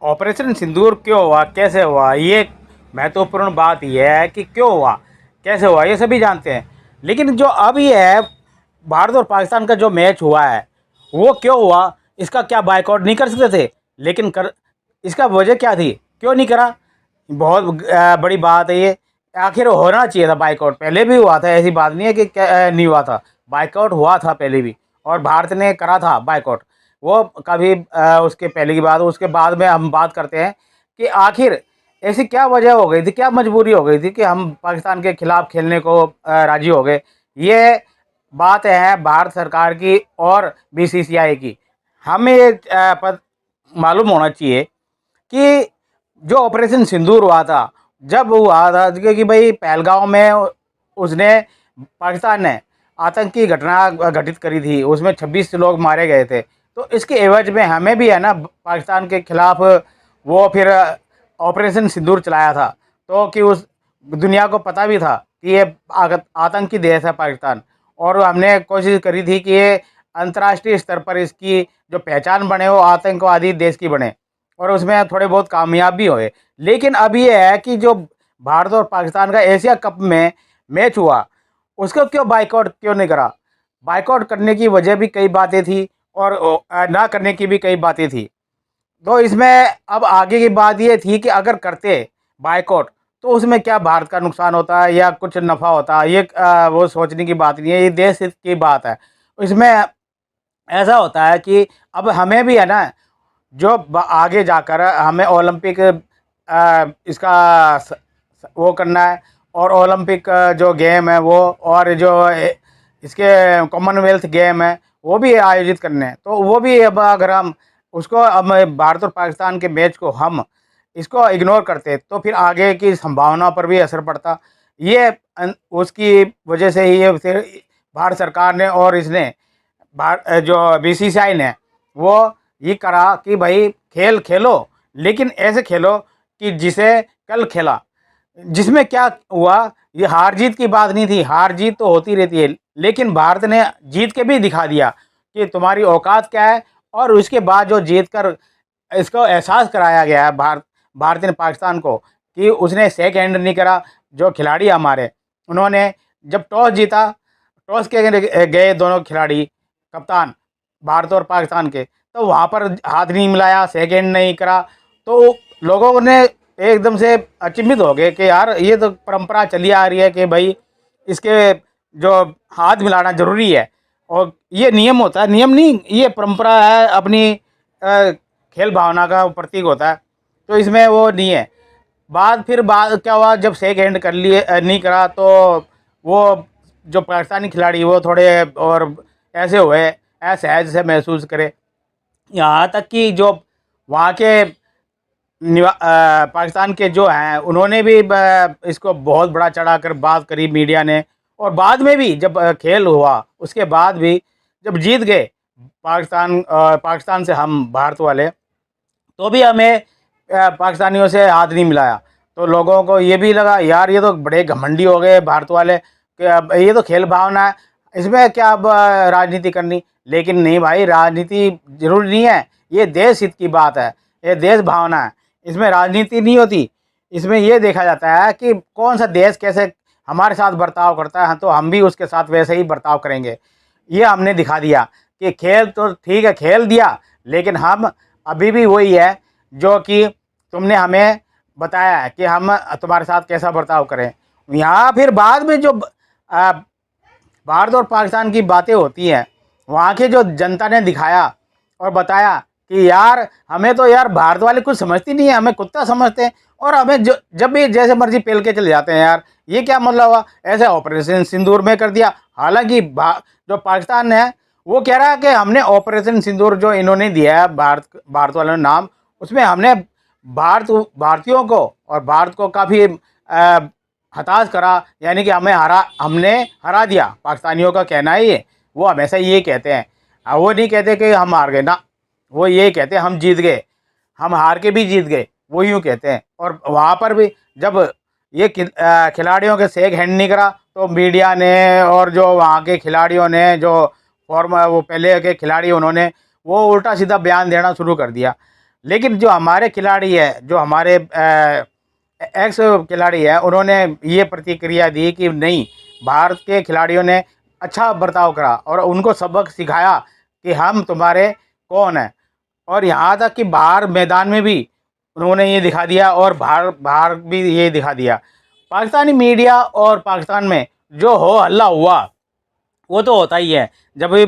Operation सिंदूर क्यों हुआ, कैसे हुआ, ये महत्वपूर्ण बात यह है कि क्यों हुआ, कैसे हुआ, ये सभी जानते हैं। लेकिन जो अब ये है, भारत और पाकिस्तान का जो मैच हुआ है, वो क्यों हुआ, इसका क्या बायकॉट नहीं कर सकते थे? लेकिन कर, इसका वजह क्या थी, क्यों नहीं करा? बहुत बड़ी बात है ये। आखिर होना चाहिए था बायकॉट, पहले भी हुआ था, ऐसी बात नहीं है कि नहीं हुआ था। बायकॉट हुआ था पहले भी, और भारत ने करा था बायकॉट। वो कभी उसके पहले की बात, उसके बाद में हम बात करते हैं कि आखिर ऐसी क्या वजह हो गई थी, क्या मजबूरी हो गई थी कि हम पाकिस्तान के खिलाफ खेलने को राजी हो गए। ये बात है भारत सरकार की और बीसीसीआई की। हमें ये मालूम होना चाहिए कि जो ऑपरेशन सिंदूर हुआ था, जब हुआ था कि भाई पहलगांव में उसने, पाकिस्तान ने आतंकी घटना घटित करी थी, उसमें 26 लोग मारे गए थे। तो इसके एवज में हमें भी है ना पाकिस्तान के खिलाफ वो फिर ऑपरेशन सिंदूर चलाया था। तो कि उस दुनिया को पता भी था कि ये आतंकी देश है पाकिस्तान, और हमने कोशिश करी थी कि ये अंतर्राष्ट्रीय स्तर पर इसकी जो पहचान बने वो आतंकवादी देश की बने, और उसमें थोड़े बहुत कामयाब भी हुए। लेकिन अब ये है कि जो भारत और पाकिस्तान का एशिया कप में मैच हुआ, उसको क्यों बाइकआउट क्यों नहीं करा? बाइकआउट करने की वजह भी कई बातें थी, और ना करने की भी कई बातें थी। तो इसमें अब आगे की बात ये थी कि अगर करते बाइकआउट, तो उसमें क्या भारत का नुकसान होता है या कुछ नफ़ा होता है, ये वो सोचने की बात नहीं है, ये देश हित की बात है। इसमें ऐसा होता है कि अब हमें भी है ना, जो आगे जाकर हमें ओलंपिक इसका वो करना है, और ओलंपिक जो गेम है वो, और जो इसके कॉमनवेल्थ गेम है वो भी आयोजित करने हैं। तो वो भी अब अगर हम उसको, अब भारत और पाकिस्तान के मैच को हम इसको इग्नोर करते तो फिर आगे की संभावना पर भी असर पड़ता। ये उसकी वजह से ही ये फिर भारत सरकार ने और इसने जो बीसीसीआई ने वो ये करा कि भाई खेल खेलो, लेकिन ऐसे खेलो कि जिसे कल खेला। जिसमें क्या हुआ, ये हार जीत की बात नहीं थी, हार जीत तो होती रहती है, लेकिन भारत ने जीत के भी दिखा दिया कि तुम्हारी औकात क्या है। और उसके बाद जो जीत कर इसको एहसास कराया गया है भारत ने पाकिस्तान को, कि उसने शेक हैंड नहीं करा। जो खिलाड़ी हमारे, उन्होंने जब टॉस जीता, टॉस के गए दोनों खिलाड़ी, कप्तान भारत और पाकिस्तान के, तो वहाँ पर हाथ नहीं मिलाया, शेक हैंड नहीं करा। तो लोगों ने एकदम से अचंभित हो गए कि यार ये तो परंपरा चली आ रही है कि भाई इसके जो हाथ मिलाना ज़रूरी है, और ये नियम होता है, नियम नहीं, ये परंपरा है अपनी, खेल भावना का प्रतीक होता है। तो इसमें वो नहीं है। फिर बाद क्या हुआ, जब शेक हैंड कर लिए नहीं करा, तो वो जो पाकिस्तानी खिलाड़ी वो थोड़े और ऐसे हुए, असहज से महसूस करे। यहाँ तक कि जो वहाँ के पाकिस्तान के जो हैं, उन्होंने भी इसको बहुत बड़ा चढ़ाकर बात करी मीडिया ने। और बाद में भी जब खेल हुआ, उसके बाद भी जब जीत गए पाकिस्तान से हम भारत वाले, तो भी हमें पाकिस्तानियों से हाथ नहीं मिलाया। तो लोगों को ये भी लगा यार ये तो बड़े घमंडी हो गए भारत वाले, कि अब ये तो खेल भावना है, इसमें क्या अब राजनीति करनी। लेकिन नहीं भाई, राजनीति जरूरी नहीं है, ये देश हित की बात है, ये देश भावना है, इसमें राजनीति नहीं होती। इसमें ये देखा जाता है कि कौन सा देश कैसे हमारे साथ बर्ताव करता है, तो हम भी उसके साथ वैसे ही बर्ताव करेंगे। ये हमने दिखा दिया कि खेल तो ठीक है, खेल दिया, लेकिन हम अभी भी वही है जो कि तुमने हमें बताया है कि हम तुम्हारे साथ कैसा बर्ताव करें। यहाँ फिर बाद में जो भारत और पाकिस्तान की बातें होती हैं, वहाँ की जो जनता ने दिखाया और बताया कि यार हमें तो यार भारत वाले कुछ समझती नहीं है, हमें कुत्ता समझते हैं, और हमें जो जब भी जैसे मर्जी पेल के चले जाते हैं। यार ये क्या मतलब हुआ, ऐसे ऑपरेशन सिंदूर में कर दिया। हालांकि जो पाकिस्तान है वो कह रहा है कि हमने ऑपरेशन सिंदूर जो इन्होंने दिया है भारत वालों ने नाम, उसमें हमने भारतीयों को और भारत को काफ़ी हताश करा, यानी कि हमने हरा दिया। पाकिस्तानियों का कहना है ये, वो हमेशा ये कहते हैं। वो नहीं कहते कि हम हार गए ना, वो ये कहते हैं हम जीत गए, हम हार के भी जीत गए, वो यूँ कहते हैं। और वहाँ पर भी जब ये खिलाड़ियों के शेक हैंड नहीं करा, तो मीडिया ने और जो वहाँ के खिलाड़ियों ने, जो फॉर्म वो पहले के खिलाड़ी, उन्होंने वो उल्टा सीधा बयान देना शुरू कर दिया। लेकिन जो हमारे खिलाड़ी है, जो हमारे एक्स खिलाड़ी है, उन्होंने ये प्रतिक्रिया दी कि नहीं, भारत के खिलाड़ियों ने अच्छा बर्ताव करा और उनको सबक सिखाया कि हम तुम्हारे कौन हैं। और यहाँ तक कि बाहर मैदान में भी उन्होंने ये दिखा दिया और बाहर बाहर भी ये दिखा दिया। पाकिस्तानी मीडिया और पाकिस्तान में जो हो हल्ला हुआ वो तो होता ही है। जब भी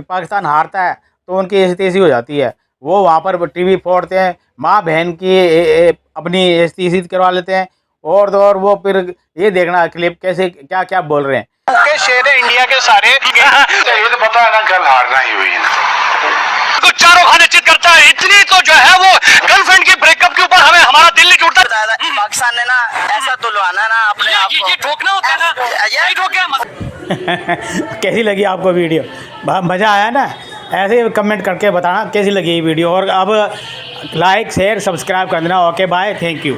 पाकिस्तान हारता है तो उनकी ऐसी तैसी हो जाती है, वो वहाँ पर टीवी फोड़ते हैं, माँ बहन की अपनी ऐसी करवा लेते हैं। और तो और वो फिर ये देखना क्लिप कैसे क्या क्या बोल रहे हैं के शेर है इंडिया के सारे। ये तो पता है ना, कल हारना ही हुई ना, तो चारों खाने चित करता है। इतनी तो जो है वो गर्लफ्रेंड की ब्रेकअप के ऊपर हमें हमारा दिल नहीं जुड़ता। पाकिस्तान ने ना ऐसा तुलवाना ना अपने आप को, ये ठोकना होता है ना, यही ठोके। कैसी लगी आपको वीडियो? मज़ा आया ना? ऐसे कमेंट करके बताना कैसी लगी ये वीडियो। और अब लाइक शेयर सब्सक्राइब कर देना। Okay bye, thank you.